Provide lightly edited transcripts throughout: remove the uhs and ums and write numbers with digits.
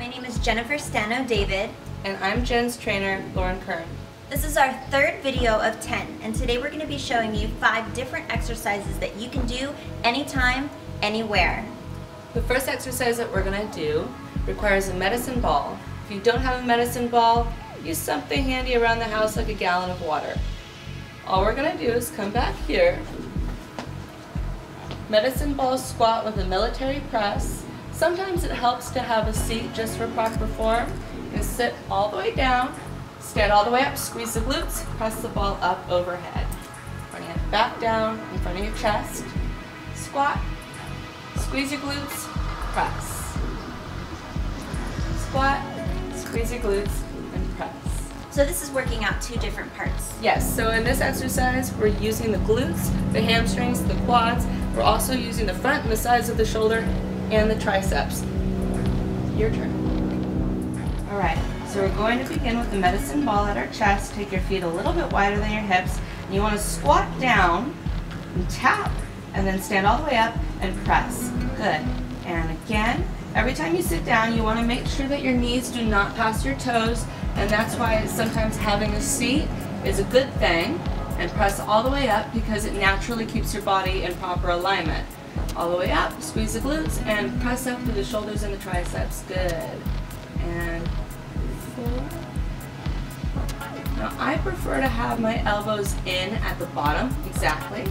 My name is Jennifer Stano-David. And I'm Jen's trainer, Kern. This is our third video of 10, and today we're going to be showing you 5 different exercises that you can do anytime, anywhere. The first exercise that we're going to do requires a medicine ball. If you don't have a medicine ball, use something handy around the house like a gallon of water. All we're going to do is come back here, medicine ball squat with a military press. Sometimes it helps to have a seat just for proper form. You're going to sit all the way down, stand all the way up, squeeze the glutes, press the ball up overhead. Bring it back down in front of your chest, squat, squeeze your glutes, press. Squat, squeeze your glutes, and press. So this is working out 2 different parts. Yes, so in this exercise, we're using the glutes, the hamstrings, the quads. We're also using the front and the sides of the shoulder and the triceps. Your turn. All right, so we're going to begin with the medicine ball at our chest. Take your feet a little bit wider than your hips. And you want to squat down and tap, and then stand all the way up and press. Good. And again, every time you sit down, you want to make sure that your knees do not pass your toes, and that's why sometimes having a seat is a good thing. And press all the way up because it naturally keeps your body in proper alignment. All the way up, squeeze the glutes, and press up through the shoulders and the triceps. Good. And 4. Now I prefer to have my elbows in at the bottom, exactly.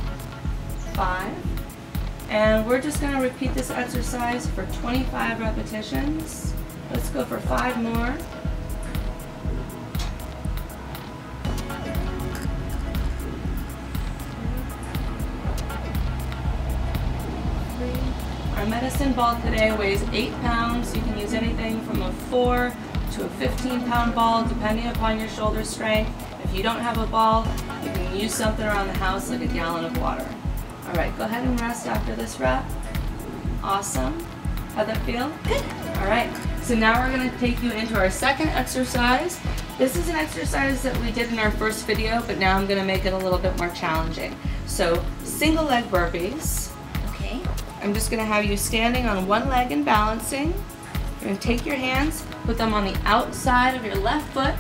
5. And we're just going to repeat this exercise for 25 repetitions. Let's go for 5 more. Our medicine ball today weighs 8 pounds. You can use anything from a 4 to a 15-pound ball depending upon your shoulder strength. If you don't have a ball, you can use something around the house like a gallon of water. All right, go ahead and rest after this rep. Awesome. How'd that feel? Good. All right, so now we're going to take you into our second exercise. This is an exercise that we did in our first video, but now I'm going to make it a little bit more challenging. So single leg burpees. Okay. I'm just going to have you standing on one leg and balancing. You're going to take your hands, put them on the outside of your left foot,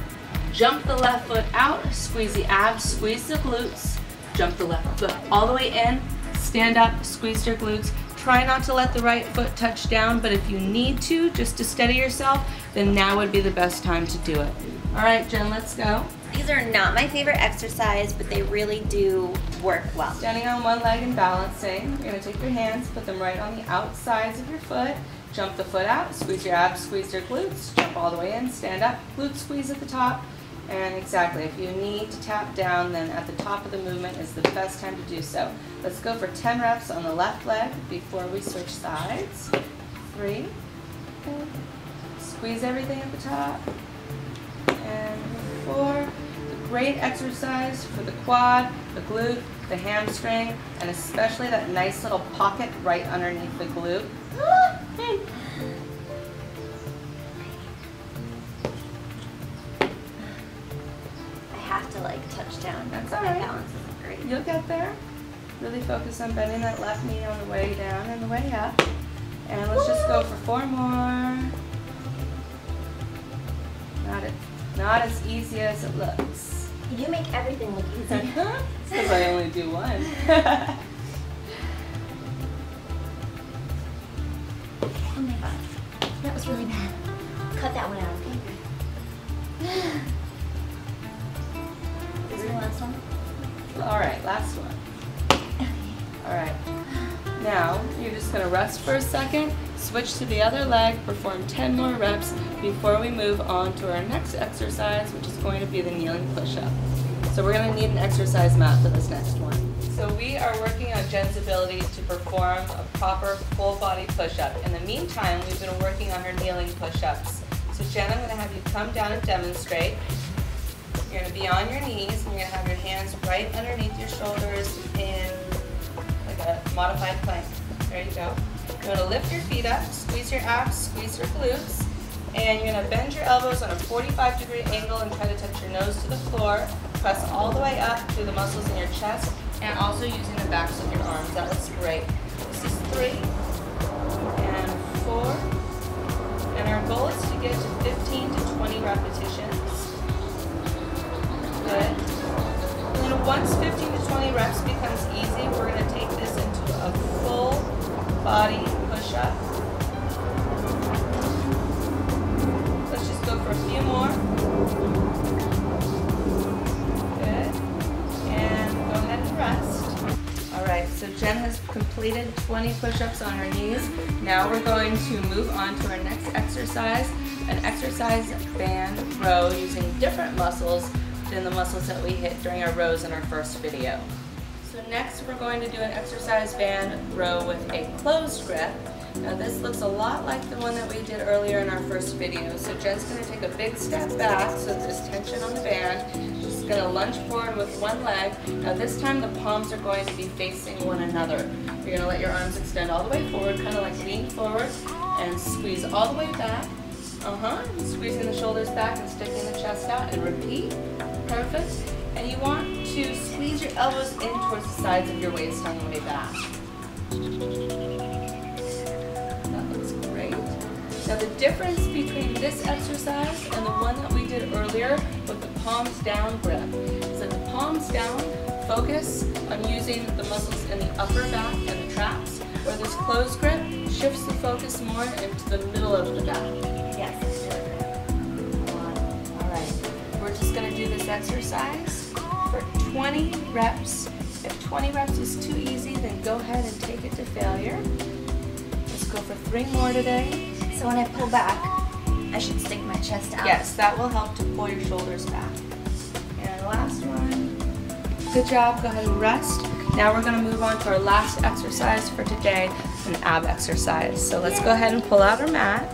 jump the left foot out, squeeze the abs, squeeze the glutes, jump the left foot all the way in, stand up, squeeze your glutes. Try not to let the right foot touch down, but if you need to, just to steady yourself, then now would be the best time to do it. All right, Jen, let's go. These are not my favorite exercise, but they really do work well. Standing on one leg and balancing, you're going to take your hands, put them right on the outsides of your foot, jump the foot out, squeeze your abs, squeeze your glutes, jump all the way in, stand up, glute squeeze at the top, and exactly, if you need to tap down, then at the top of the movement is the best time to do so. Let's go for 10 reps on the left leg before we switch sides. 3, 4, squeeze everything at the top, and 4. Great exercise for the quad, the glute, the hamstring, and especially that nice little pocket right underneath the glute. I have to touch down. That's all right. My balance isn't great. You'll get there. Really focus on bending that left knee on the way down and the way up. And let's just go for 4 more. Not as easy as it looks. You make everything look easy. It's because I only do one. Oh my god. That was really bad. Cut that one out, okay? Is this the last one? All right, last one. All right. Now, you're just going to rest for a second, switch to the other leg, perform 10 more reps before we move on to our next exercise, which is going to be the kneeling push-up. So we're going to need an exercise mat for this next one. So we are working on Jen's ability to perform a proper full body push-up. In the meantime, we've been working on her kneeling push-ups. So Jen, I'm going to have you come down and demonstrate. You're going to be on your knees, and you're going to have your hands right underneath your shoulders in like a modified plank. There you go. You're going to lift your feet up, squeeze your abs, squeeze your glutes, and you're going to bend your elbows on a 45-degree angle and try to touch your nose to the floor. Press all the way up through the muscles in your chest and also using the backs of your arms. That looks great. This is 3 and 4. And our goal is to get to 15 to 20 repetitions. Good. And then once 15 to 20 reps becomes easy, we're going to take this into a full body push-up. Let's just go for a few more. Good. And go ahead and rest. Alright, so Jen has completed 20 push-ups on her knees. Now we're going to move on to our next exercise, an exercise band row using different muscles than the muscles that we hit during our rows in our first video. So next we're going to do an exercise band row with a closed grip. Now this looks a lot like the one that we did earlier in our first video. So Jen's going to take a big step back so there's tension on the band. She's going to lunge forward with one leg. Now this time the palms are going to be facing one another. You're going to let your arms extend all the way forward, kind of like lean forward and squeeze all the way back. Squeezing the shoulders back and sticking the chest out and repeat. Perfect. And you want to squeeze your elbows in towards the sides of your waist on the way back. That looks great. Now the difference between this exercise and the one that we did earlier with the palms down grip is that the palms down focus on using the muscles in the upper back and the traps, where this closed grip shifts the focus more into the middle of the back. Yes, it's really good. Alright, we're just going to do this exercise for 20 reps. If 20 reps is too easy, then go ahead and take it to failure. Let's go for 3 more today. So when I pull back, I should stick my chest out. Yes, that will help to pull your shoulders back. And last one. Good job, go ahead and rest. Now we're going to move on to our last exercise for today, an ab exercise. So let's go ahead and pull out our mat.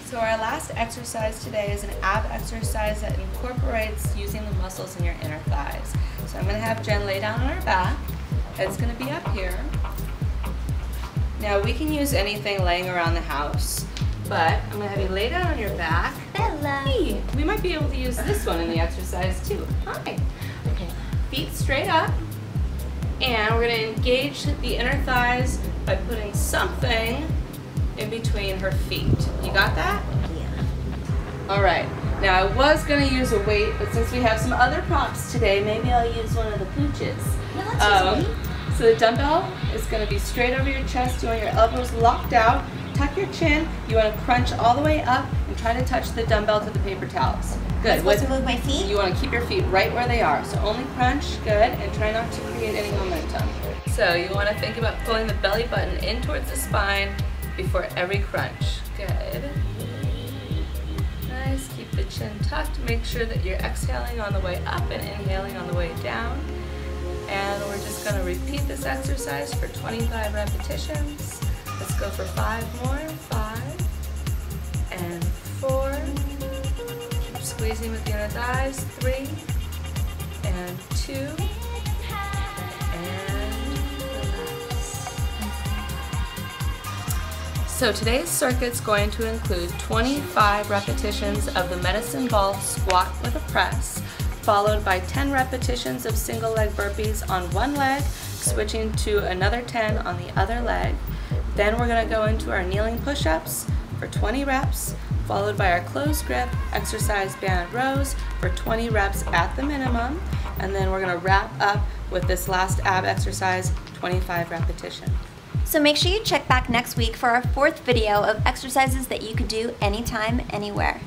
So our last exercise today is an ab exercise that incorporates using the muscles in your inner thighs. So I'm going to have Jen lay down on her back. Head's going to be up here. Now we can use anything laying around the house, but I'm going to have you lay down on your back. Bella. Hey, we might be able to use this one in the exercise too. Hi. Okay, feet straight up. And we're going to engage the inner thighs by putting something in between her feet. You got that? Yeah. All right. Now I was going to use a weight, but since we have some other props today, maybe I'll use one of the pooches. No, let's use So the dumbbell is going to be straight over your chest. You want your elbows locked out. Tuck your chin. You want to crunch all the way up and try to touch the dumbbell to the paper towels. Good. Am I supposed to move my feet? You want to keep your feet right where they are. So only crunch, good, and try not to create any momentum. So you want to think about pulling the belly button in towards the spine before every crunch. Good. Nice. Keep the chin tucked. Make sure that you're exhaling on the way up and inhaling on the way down. And we're just going to repeat this exercise for 25 repetitions. Let's go for 5 more. 5 and 4. Keep squeezing with the inner thighs. 3 and 2 and relax. So today's circuit's going to include 25 repetitions of the medicine ball squat with a press, followed by 10 repetitions of single leg burpees on one leg, switching to another 10 on the other leg. Then we're going to go into our kneeling push-ups for 20 reps, followed by our closed grip exercise band rows for 20 reps at the minimum. And then we're going to wrap up with this last ab exercise, 25 repetitions. So make sure you check back next week for our 4th video of exercises that you could do anytime, anywhere.